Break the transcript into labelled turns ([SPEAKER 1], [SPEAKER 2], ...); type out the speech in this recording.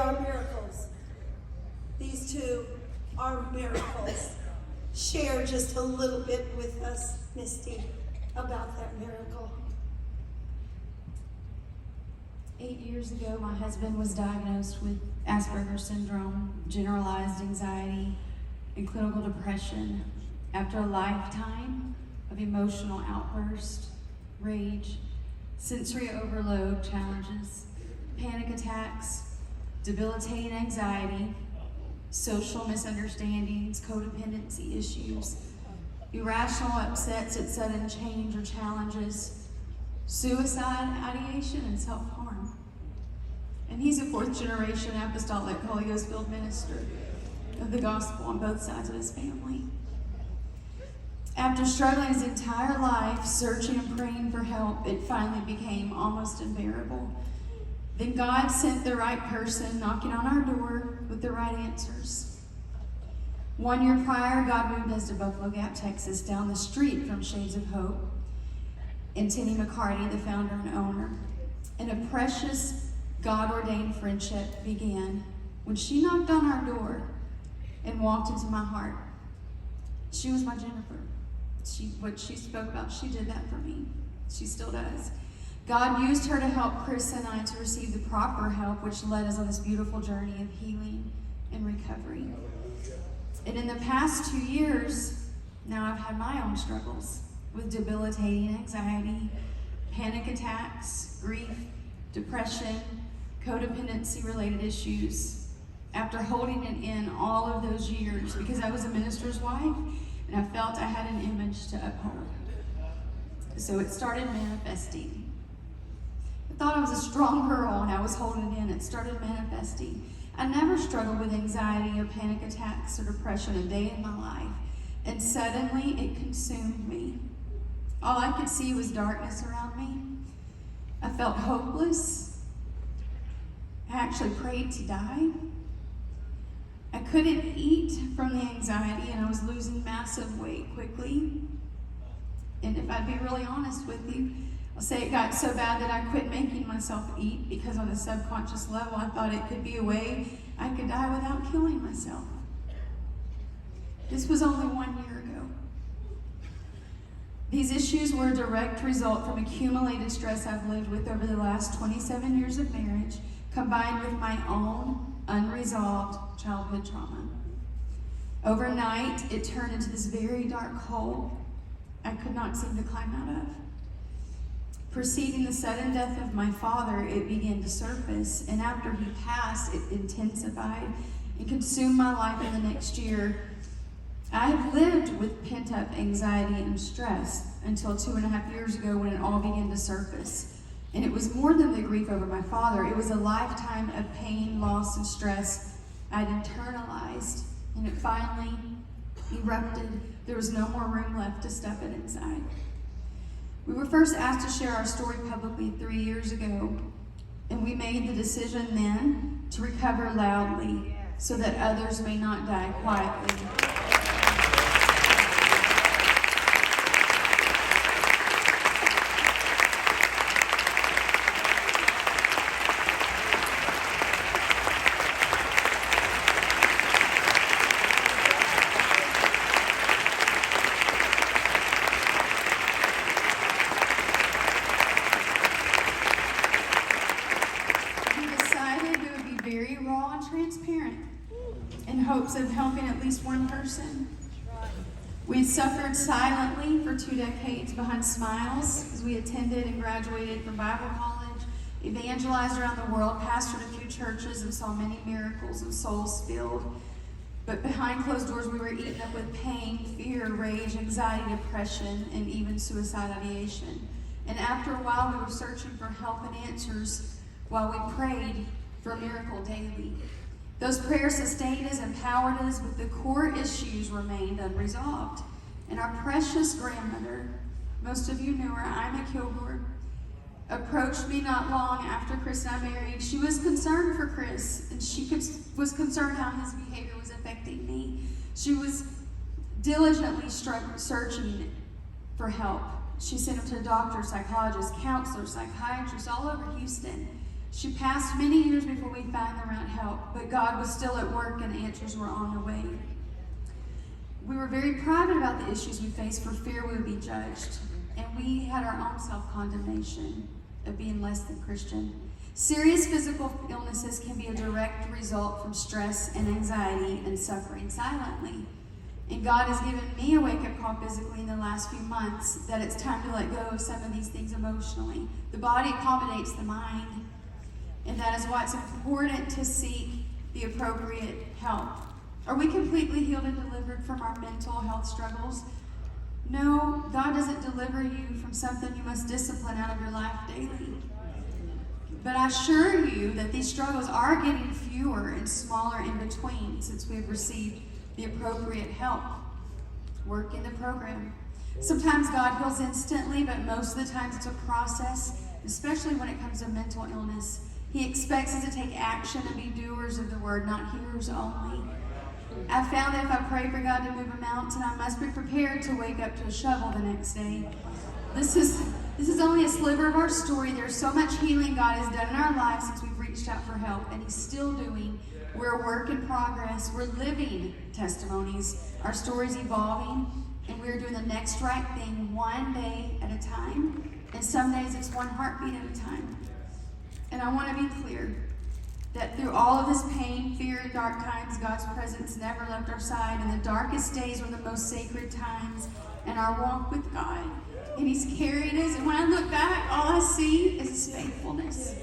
[SPEAKER 1] are miracles. These two are miracles. Share just a little bit with us, Misty, about that miracle.
[SPEAKER 2] 8 years ago, my husband was diagnosed with Asperger's syndrome, generalized anxiety, and clinical depression after a lifetime of emotional outbursts, rage, sensory overload challenges, panic attacks, debilitating anxiety, social misunderstandings, codependency issues, irrational upsets at sudden change or challenges, suicide, ideation, and self-harm. And he's a 4th generation apostolic Holy Ghost filled minister of the gospel on both sides of his family. After struggling his entire life, searching and praying for help, it finally became almost unbearable. Then God sent the right person knocking on our door with the right answers. 1 year prior, God moved us to Buffalo Gap, Texas, down the street from Shades of Hope, and Tenny McCarty, the founder and owner. And a precious God-ordained friendship began when she knocked on our door and walked into my heart. She was my Jennifer. What she spoke about, she did that for me. She still does. God used her to help Chris and I to receive the proper help, which led us on this beautiful journey of healing and recovery. And in the past 2 years, now I've had my own struggles with debilitating anxiety, panic attacks, grief, depression, codependency-related issues. After holding it in all of those years, because I was a minister's wife, and I felt I had an image to uphold. So it started manifesting. I thought I was a strong girl and I was holding it in. It started manifesting. I never struggled with anxiety or panic attacks or depression a day in my life. And suddenly it consumed me. All I could see was darkness around me. I felt hopeless. I actually prayed to die. I couldn't eat from the anxiety, and I was losing massive weight quickly. And if I'd be really honest with you, I'll say it got so bad that I quit making myself eat, because on a subconscious level, I thought it could be a way I could die without killing myself. This was only 1 year ago. These issues were a direct result from accumulated stress I've lived with over the last 27 years of marriage, combined with my own unresolved childhood trauma. Overnight, it turned into this very dark hole I could not seem to climb out of. Preceding the sudden death of my father, it began to surface, and after he passed, it intensified and consumed my life in the next year. I have lived with pent-up anxiety and stress until 2.5 years ago when it all began to surface. And it was more than the grief over my father. It was a lifetime of pain, loss, and stress I'd internalized. And it finally erupted. There was no more room left to stuff it inside. We were first asked to share our story publicly 3 years ago. And we made the decision then to recover loudly so that others may not die quietly. Of helping at least one person. We had suffered silently for 2 decades behind smiles as we attended and graduated from Bible college, evangelized around the world, pastored a few churches, and saw many miracles and souls filled. But behind closed doors, we were eaten up with pain, fear, rage, anxiety, depression, and even suicide ideation. And after a while, we were searching for help and answers while we prayed for a miracle daily. Those prayers sustained us, empowered us, but the core issues remained unresolved. And our precious grandmother, most of you knew her, Ima Kilgore, approached me not long after Chris and I married. She was concerned for Chris, and she was concerned how his behavior was affecting me. She was diligently searching for help. She sent him to doctors, psychologists, counselors, psychiatrists all over Houston. She passed many years before we found the right help, but God was still at work and answers were on the way. We were very private about the issues we faced for fear we would be judged, and we had our own self-condemnation of being less than Christian. Serious physical illnesses can be a direct result from stress and anxiety and suffering silently. And God has given me a wake-up call physically in the last few months that it's time to let go of some of these things emotionally. The body accommodates the mind, and that is why it's important to seek the appropriate help. Are we completely healed and delivered from our mental health struggles? No, God doesn't deliver you from something you must discipline out of your life daily. But I assure you that these struggles are getting fewer and smaller in between since we have received the appropriate help. Work in the program. Sometimes God heals instantly, but most of the times it's a process, especially when it comes to mental illness. He expects us to take action and be doers of the word, not hearers only. I found that if I pray for God to move a mountain, I must be prepared to wake up to a shovel the next day. This is only a sliver of our story. There's so much healing God has done in our lives since we've reached out for help, and He's still doing. We're a work in progress. We're living testimonies. Our story's evolving, and we're doing the next right thing one day at a time. And some days it's one heartbeat at a time. And I want to be clear that through all of this pain, fear, and dark times, God's presence never left our side. And the darkest days were the most sacred times in our walk with God. And He's carried us. And when I look back, all I see is His faithfulness.